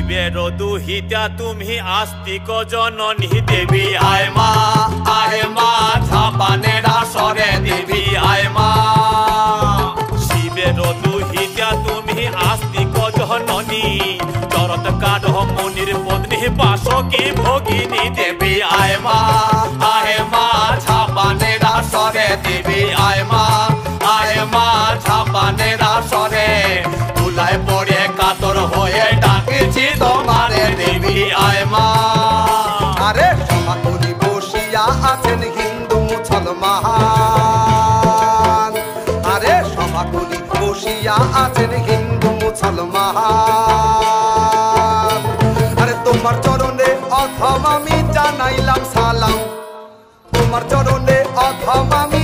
শিবের দুহিতা তুমি আস্তিক জননী দেবী আয় মা ঝাপানের আসরে দেবী আয় মা। শিবের দুহিতা তুমি আস্তিক জননী চরত কাঠ মুনির পত্নী বাসকি ভগিনী দেবী আয় মা ঝাপানের আসরে দেবী আয় মা ঝাপানের আসরে তুলায় পড়ে কাতর হয়ে ডাকেছি তোমারে দেবী আয় মা। আরে সমাগরি বসিয়া আছেন হিন্দু মুসলমান, আরে সমাগরি বসিয়া আছেন হিন্দু মুসলমান। আরে তোমার চরণে অথম আমি জানাইলাম সালাম, তোমার চরণে অথম আমি